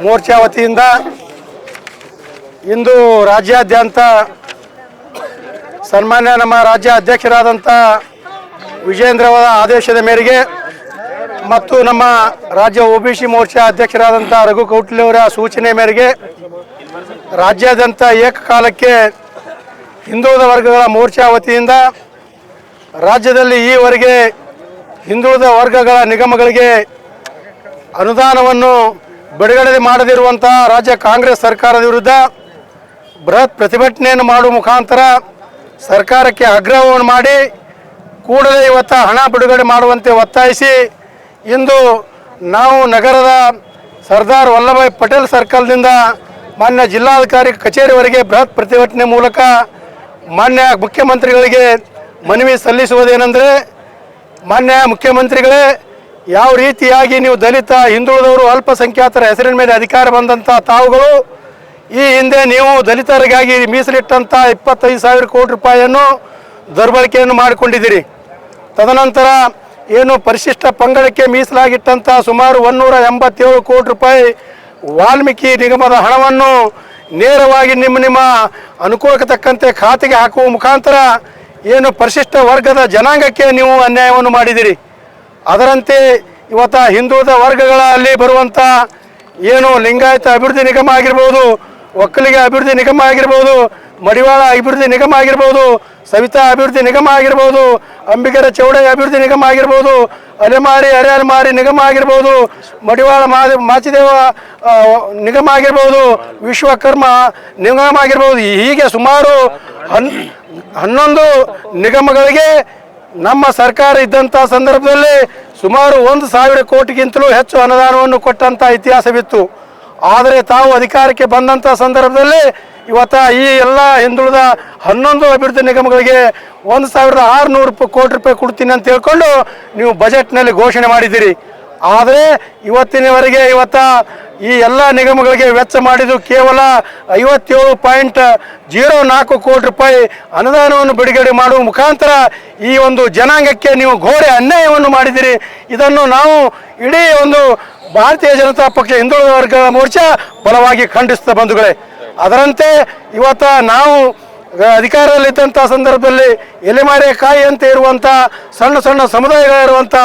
ಮೋರ್ಚಾ ವತಿಯಿಂದ ಇಂದು ರಾಜ್ಯಾದ್ಯಂತ ಸನ್ಮಾನ್ಯ ನಮ್ಮ ರಾಜ್ಯ ಅಧ್ಯಕ್ಷರಾದಂಥ ವಿಜೇಂದ್ರ ಅವರ ಆದೇಶದ ಮೇರೆಗೆ ಮತ್ತು ನಮ್ಮ ರಾಜ್ಯ OBC ಮೋರ್ಚಾ ಅಧ್ಯಕ್ಷರಾದಂಥ ರಘು ಕೌಟ್ಲಿ ಅವರ ಸೂಚನೆ ಮೇರೆಗೆ ರಾಜ್ಯಾದ್ಯಂತ ಏಕಕಾಲಕ್ಕೆ ಹಿಂದುಳಿದ ವರ್ಗಗಳ ಮೋರ್ಚಾ ವತಿಯಿಂದ ರಾಜ್ಯದಲ್ಲಿ ಈವರೆಗೆ ಹಿಂದುಳಿದ ವರ್ಗಗಳ ನಿಗಮಗಳಿಗೆ ಅನುದಾನವನ್ನು ಬಿಡುಗಡೆ ಮಾಡದಿರುವಂಥ ರಾಜ್ಯ ಕಾಂಗ್ರೆಸ್ ಸರ್ಕಾರದ ವಿರುದ್ಧ ಬೃಹತ್ ಪ್ರತಿಭಟನೆಯನ್ನು ಮಾಡುವ ಮುಖಾಂತರ ಸರ್ಕಾರಕ್ಕೆ ಆಗ್ರಹವನ್ನು ಮಾಡಿ ಕೂಡಲೇ ಇವತ್ತು ಹಣ ಬಿಡುಗಡೆ ಮಾಡುವಂತೆ ಒತ್ತಾಯಿಸಿ ಇಂದು ನಾವು ನಗರದ ಸರ್ದಾರ್ ವಲ್ಲಭಾಯ್ ಪಟೇಲ್ ಸರ್ಕಲ್ನಿಂದ ಮಾನ್ಯ ಜಿಲ್ಲಾಧಿಕಾರಿ ಕಚೇರಿವರೆಗೆ ಬೃಹತ್ ಪ್ರತಿಭಟನೆ ಮೂಲಕ ಮಾನ್ಯ ಮುಖ್ಯಮಂತ್ರಿಗಳಿಗೆ ಮನವಿ ಸಲ್ಲಿಸುವುದೇನೆಂದರೆ, ಮಾನ್ಯ ಮುಖ್ಯಮಂತ್ರಿಗಳೇ, ಯಾವ ರೀತಿಯಾಗಿ ನೀವು ದಲಿತ, ಹಿಂದುಳಿದವರು, ಅಲ್ಪಸಂಖ್ಯಾತರ ಹೆಸರಿನ ಮೇಲೆ ಅಧಿಕಾರ ಬಂದಂಥ ತಾವುಗಳು ಈ ಹಿಂದೆ ನೀವು ದಲಿತರಿಗಾಗಿ ಮೀಸಲಿಟ್ಟಂಥ 25,000 ಕೋಟಿ ರೂಪಾಯಿಯನ್ನು ದುರ್ಬಳಕೆಯನ್ನು ಮಾಡಿಕೊಂಡಿದ್ದೀರಿ. ತದನಂತರ ಏನು ಪರಿಶಿಷ್ಟ ಪಂಗಡಕ್ಕೆ ಮೀಸಲಾಗಿಟ್ಟಂಥ ಸುಮಾರು 187 ಕೋಟಿ ರೂಪಾಯಿ ವಾಲ್ಮೀಕಿ ನಿಗಮದ ಹಣವನ್ನು ನೇರವಾಗಿ ನಿಮ್ಮ ಅನುಕೂಲಕ್ಕೆ ತಕ್ಕಂತೆ ಖಾತೆಗೆ ಹಾಕುವ ಮುಖಾಂತರ ಏನು ಪರಿಶಿಷ್ಟ ವರ್ಗದ ಜನಾಂಗಕ್ಕೆ ನೀವು ಅನ್ಯಾಯವನ್ನು ಮಾಡಿದಿರಿ. ಅದರಂತೆ ಇವತ್ತು ಹಿಂದುಳಿದ ವರ್ಗಗಳಲ್ಲಿ ಬರುವಂಥ ಏನು ಲಿಂಗಾಯತ ಅಭಿವೃದ್ಧಿ ನಿಗಮ ಆಗಿರ್ಬೋದು, ಒಕ್ಕಲಿಗ ಅಭಿವೃದ್ಧಿ ನಿಗಮ ಆಗಿರ್ಬೋದು, ಮಡಿವಾಳ ಅಭಿವೃದ್ಧಿ ನಿಗಮ ಆಗಿರ್ಬೋದು, ಸವಿತಾ ಅಭಿವೃದ್ಧಿ ನಿಗಮ ಆಗಿರ್ಬೋದು, ಅಂಬಿಗರ ಚೌಡಯ್ಯ ಅಭಿವೃದ್ಧಿ ನಿಗಮ ಆಗಿರ್ಬೋದು, ಅಲೆಮಾರಿ ಅರೆಮಾರಿ ನಿಗಮ ಆಗಿರ್ಬೋದು, ಮಡಿವಾಳ ಮಾಚಿದೇವ ನಿಗಮ ಆಗಿರ್ಬೋದು, ವಿಶ್ವಕರ್ಮ ನಿಗಮ ಆಗಿರ್ಬೋದು, ಹೀಗೆ ಸುಮಾರು 11 ನಿಗಮಗಳಿಗೆ ನಮ್ಮ ಸರ್ಕಾರ ಇದ್ದಂಥ ಸಂದರ್ಭದಲ್ಲಿ ಸುಮಾರು 1,000 ಕೋಟಿಗಿಂತಲೂ ಹೆಚ್ಚು ಅನುದಾನವನ್ನು ಕೊಟ್ಟಂಥ ಇತಿಹಾಸವಿತ್ತು. ಆದರೆ ತಾವು ಅಧಿಕಾರಕ್ಕೆ ಬಂದಂಥ ಸಂದರ್ಭದಲ್ಲಿ ಇವತ್ತು ಈ ಎಲ್ಲ ಹಿಂದುಳಿದ 11 ಅಭಿವೃದ್ಧಿ ನಿಗಮಗಳಿಗೆ 1,600 ಕೋಟಿ ರೂಪಾಯಿ ಕೊಡ್ತೀನಿ ಅಂತ ಹೇಳ್ಕೊಂಡು ನೀವು ಬಜೆಟ್ನಲ್ಲಿ ಘೋಷಣೆ ಮಾಡಿದ್ದೀರಿ. ಆದರೆ ಇವತ್ತಿನವರೆಗೆ ಈ ಎಲ್ಲ ನಿಗಮಗಳಿಗೆ ವೆಚ್ಚ ಮಾಡಿದ್ದು ಕೇವಲ 57.04 ಕೋಟಿ ರೂಪಾಯಿ ಅನುದಾನವನ್ನು ಬಿಡುಗಡೆ ಮಾಡುವ ಮುಖಾಂತರ ಈ ಒಂದು ಜನಾಂಗಕ್ಕೆ ನೀವು ಘೋರ ಅನ್ಯಾಯವನ್ನು ಮಾಡಿದಿರಿ. ಇದನ್ನು ನಾವು ಇಡೀ ಒಂದು ಭಾರತೀಯ ಜನತಾ ಪಕ್ಷ ಹಿಂದುಳಿದ ವರ್ಗಗಳ ಮೋರ್ಚಾ ಬಲವಾಗಿ ಖಂಡಿಸಿದ ಬಂಧುಗಳೇ. ಅದರಂತೆ ಇವತ್ತು ನಾವು ಅಧಿಕಾರದಲ್ಲಿದ್ದಂಥ ಸಂದರ್ಭದಲ್ಲಿ ಎಲೆಮಾರೆ ಕಾಯಿ ಅಂತ ಇರುವಂಥ ಸಣ್ಣ ಸಣ್ಣ ಸಮುದಾಯಗಳಿರುವಂಥ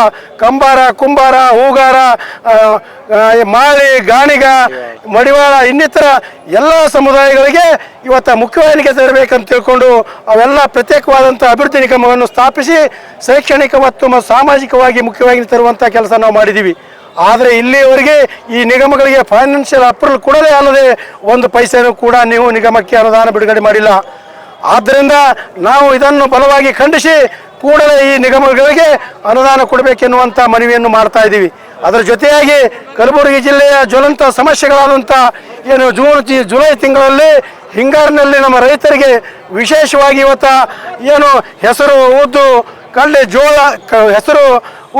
ಕಂಬಾರ, ಕುಂಬಾರ, ಹೂಗಾರ, ಮಾಳಿ, ಗಾಣಿಗ, ಮಡಿವಾಳ ಇನ್ನಿತರ ಎಲ್ಲ ಸಮುದಾಯಗಳಿಗೆ ಇವತ್ತು ಮುಖ್ಯವಾಹಿನಿಗೆ ತರಬೇಕಂತ ತಿಳ್ಕೊಂಡು ಅವೆಲ್ಲ ಪ್ರತ್ಯೇಕವಾದಂಥ ಅಭಿವೃದ್ಧಿ ನಿಗಮವನ್ನು ಸ್ಥಾಪಿಸಿ ಶೈಕ್ಷಣಿಕ ಮತ್ತು ಸಾಮಾಜಿಕವಾಗಿ ಮುಖ್ಯವಾಗಿ ತರುವಂಥ ಕೆಲಸ ನಾವು ಮಾಡಿದ್ದೀವಿ. ಆದರೆ ಇಲ್ಲಿಯವರೆಗೆ ಈ ನಿಗಮಗಳಿಗೆ ಫೈನಾನ್ಷಿಯಲ್ ಅಪ್ರೂವಲ್ ಕೊಡಲೇ ಅಲ್ಲದೆ 1 ಪೈಸೆನೂ ಕೂಡ ನೀವು ನಿಗಮಕ್ಕೆ ಅನುದಾನ ಬಿಡುಗಡೆ ಮಾಡಿಲ್ಲ. ಆದ್ದರಿಂದ ನಾವು ಇದನ್ನು ಬಲವಾಗಿ ಖಂಡಿಸಿ ಕೂಡಲೇ ಈ ನಿಗಮಗಳಿಗೆ ಅನುದಾನ ಕೊಡಬೇಕೆನ್ನುವಂಥ ಮನವಿಯನ್ನು ಮಾಡ್ತಾ ಇದ್ದೀವಿ. ಅದರ ಜೊತೆಯಾಗಿ ಕಲಬುರಗಿ ಜಿಲ್ಲೆಯ ಜ್ವಲಂತ ಸಮಸ್ಯೆಗಳಾದಂಥ ಏನು ಜುಲೈ ತಿಂಗಳಲ್ಲಿ ಹಿಂಗಾರಿನಲ್ಲಿ ನಮ್ಮ ರೈತರಿಗೆ ವಿಶೇಷವಾಗಿ ಇವತ್ತು ಏನು ಹೆಸರು, ಉದ್ದು, ಕಡಲೆ, ಜೋಳ, ಹೆಸರು,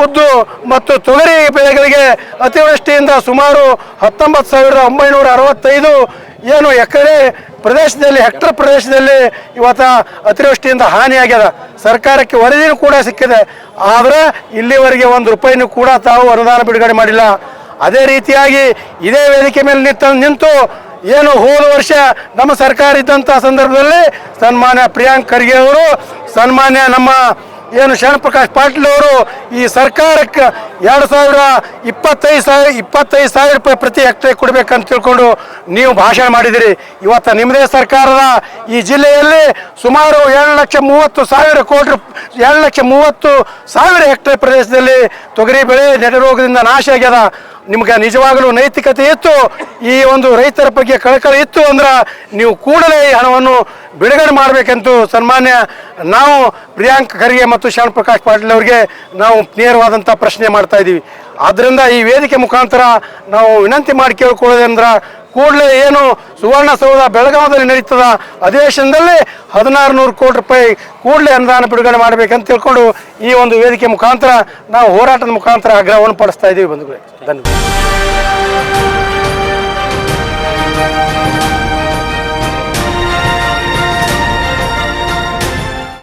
ಉದ್ದು ಮತ್ತು ತೊಗರಿ ಬೆಳೆಗಳಿಗೆ ಅತಿವೃಷ್ಟಿಯಿಂದ ಸುಮಾರು 19,965 ಏನು ಎಕರೆ ಪ್ರದೇಶದಲ್ಲಿ, ಹೆಕ್ಟರ್ ಪ್ರದೇಶದಲ್ಲಿ ಇವತ್ತು ಅತಿವೃಷ್ಟಿಯಿಂದ ಹಾನಿಯಾಗ್ಯದ. ಸರ್ಕಾರಕ್ಕೆ ವರದಿನೂ ಕೂಡ ಸಿಕ್ಕಿದೆ. ಆದರೆ ಇಲ್ಲಿವರೆಗೆ 1 ರೂಪಾಯಿನೂ ಕೂಡ ತಾವು ಅನುದಾನ ಬಿಡುಗಡೆ ಮಾಡಿಲ್ಲ. ಅದೇ ರೀತಿಯಾಗಿ ಇದೇ ವೇದಿಕೆ ಮೇಲೆ ನಿಂತು ಏನು ಹೋದ ವರ್ಷ ನಮ್ಮ ಸರ್ಕಾರ ಇದ್ದಂಥ ಸಂದರ್ಭದಲ್ಲಿ ಸನ್ಮಾನ್ಯ ಪ್ರಿಯಾಂಕ್ ಖರ್ಗೆ ಅವರು, ಸನ್ಮಾನ್ಯ ನಮ್ಮ ಏನು ಶರಣಪ್ರಕಾಶ್ ಪಾಟೀಲ್ ಅವರು ಈ ಸರ್ಕಾರಕ್ಕೆ 25,000 ರೂಪಾಯಿ ಪ್ರತಿ ಹೆಕ್ಟೇರ್ ಕೊಡಬೇಕಂತ ತಿಳ್ಕೊಂಡು ನೀವು ಭಾಷಣ ಮಾಡಿದಿರಿ. ಇವತ್ತು ನಿಮ್ಮದೇ ಸರ್ಕಾರದ ಈ ಜಿಲ್ಲೆಯಲ್ಲಿ ಸುಮಾರು 7,30,000 ಹೆಕ್ಟೇರ್ ಪ್ರದೇಶದಲ್ಲಿ ತೊಗರಿ ಬೆಳೆ ನೆರೆ ರೋಗದಿಂದ ನಾಶ ಆಗ್ಯದ. ನಿಮ್ಗೆ ನಿಜವಾಗಲೂ ನೈತಿಕತೆ ಇತ್ತು, ಈ ಒಂದು ರೈತರ ಬಗ್ಗೆ ಕಳಕಳಿ ಇತ್ತು ಅಂದ್ರೆ ನೀವು ಕೂಡಲೇ ಈ ಹಣವನ್ನು ಬಿಡುಗಡೆ ಮಾಡಬೇಕಂತೂ ಸನ್ಮಾನ್ಯ ನಾವು ಪ್ರಿಯಾಂಕ್ ಖರ್ಗೆ ಮತ್ತು ಶರಣಪ್ರಕಾಶ್ ಪಾಟೀಲ್ ಅವರಿಗೆ ನಾವು ನೇರವಾದಂಥ ಪ್ರಶ್ನೆ ಮಾಡ್ತಾ ಇದ್ದೀವಿ. ಆದ್ದರಿಂದ ಈ ವೇದಿಕೆ ಮುಖಾಂತರ ನಾವು ವಿನಂತಿ ಮಾಡಿ ಕೇಳ್ಕೊಳ್ಳೋದಂದ್ರೆ ಕೂಡಲೇ ಏನು ಸುವರ್ಣಸೌಧ ಬೆಳಗಾವದಲ್ಲಿ ನಡೀತದ ಅಧಿವೇಶನದಲ್ಲಿ 1,600 ಕೋಟಿ ರೂಪಾಯಿ ಕೂಡಲೇ ಅನುದಾನ ಬಿಡುಗಡೆ ಮಾಡಬೇಕಂತ ತಿಳ್ಕೊಂಡು ಈ ಒಂದು ವೇದಿಕೆ ಮುಖಾಂತರ ನಾವು ಹೋರಾಟದ ಮುಖಾಂತರ ಆಗ್ರಹವನ್ನು ಪಡಿಸ್ತಾ ಇದ್ದೀವಿ ಬಂಧುಗಳೇ. ಧನ್ಯವಾದ.